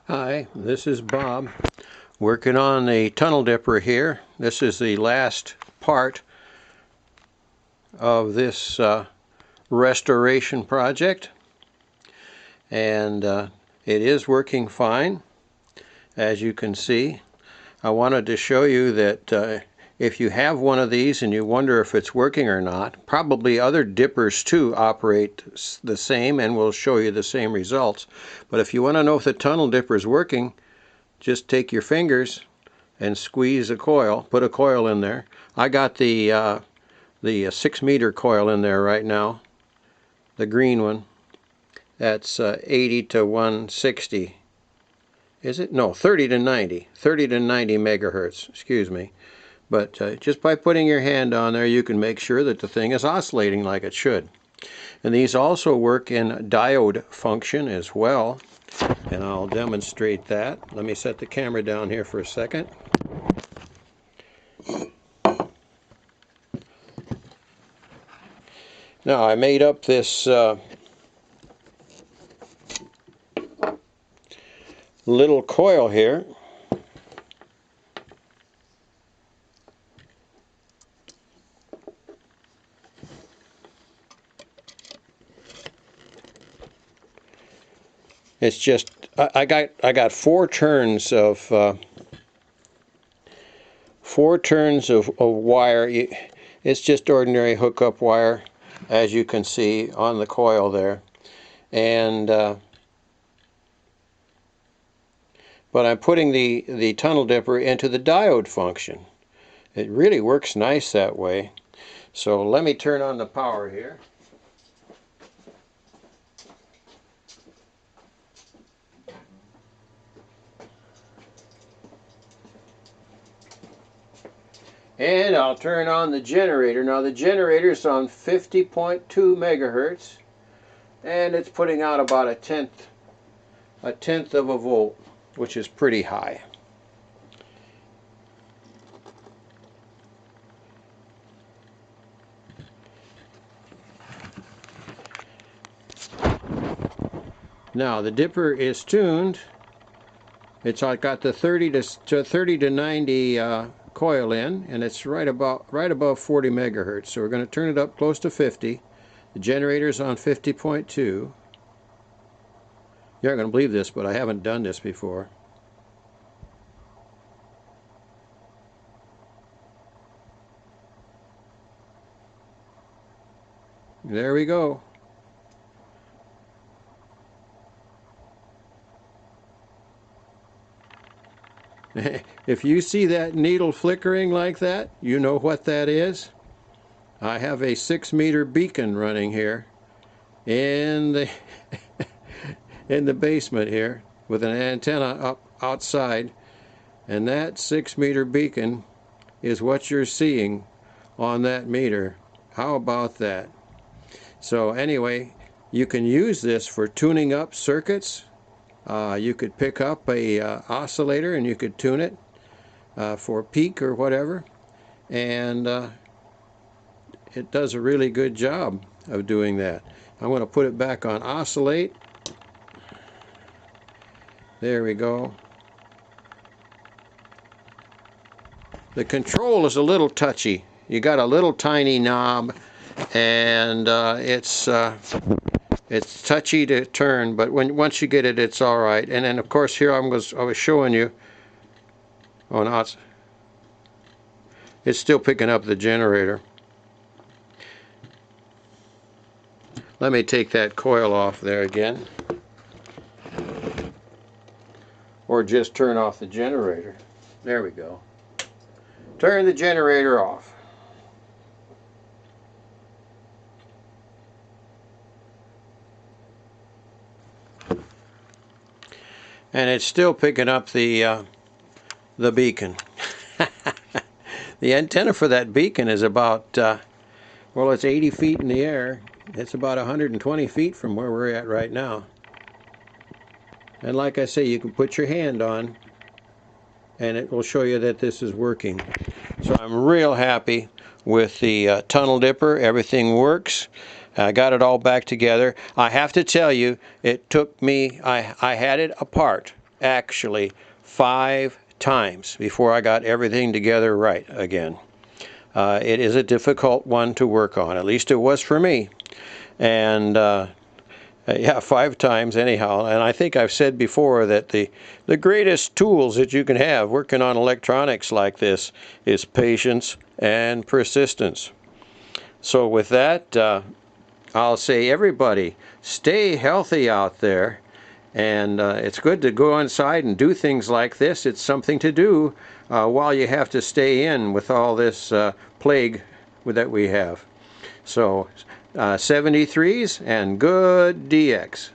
Hi, this is Bob working on the tunnel dipper here. This is the last part of this restoration project, and it is working fine, as you can see. I wanted to show you that if you have one of these and you wonder if it's working or not, probably other dippers too operate the same and will show you the same results. But if you want to know if the tunnel dipper is working, just take your fingers and squeeze a coil, put a coil in there. I got the 6-meter coil in there right now, the green one. That's 80 to 160. Is it? No, 30 to 90. 30 to 90 megahertz, excuse me. But just by putting your hand on there, you can make sure that the thing is oscillating like it should. And these also work in diode function as well, and I'll demonstrate that. Let me set the camera down here for a second. Now I made up this little coil here. It's just I got 4 turns of wire. It's just ordinary hookup wire, as you can see on the coil there, and but I'm putting the tunnel dipper into the diode function. It really works nice that way. So let me turn on the power here. And I'll turn on the generator. Now the generator is on 50.2 megahertz, and it's putting out about a tenth of a volt, which is pretty high. Now the dipper is tuned. It's got the 30 to 90 coil in, and it's right above 40 megahertz. So we're going to turn it up close to 50. The generator's on 50.2. You're not going to believe this, but I haven't done this before. There we go. If you see that needle flickering like that, you know what that is. I have a 6-meter beacon running here in the in the basement here with an antenna up outside, and that 6-meter beacon is what you're seeing on that meter. How about that? So anyway, you can use this for tuning up circuits. You could pick up a oscillator and you could tune it for peak or whatever, and it does a really good job of doing that. I'm going to put it back on oscillate. There we go. The control is a little touchy. You got a little tiny knob, and it's touchy to turn, but once you get it, it's all right. And then of course here I was showing you. Oh no, it's still picking up the generator. Let me take that coil off there again, or just turn off the generator. There we go. Turn the generator off. And it's still picking up the beacon. The antenna for that beacon is about, well, it's 80 feet in the air. It's about 120 feet from where we're at right now. And like I say, you can put your hand on and it will show you that this is working. So I'm real happy with the tunnel dipper. Everything works. I got it all back together. I have to tell you, it took me, I had it apart actually 5 times before I got everything together right again. It is a difficult one to work on, at least it was for me. And yeah, 5 times anyhow. And I think I've said before that the greatest tools that you can have working on electronics like this is patience and persistence. So with that, I'll say everybody, stay healthy out there. And it's good to go inside and do things like this. It's something to do while you have to stay in with all this plague that we have. So 73s and good DX.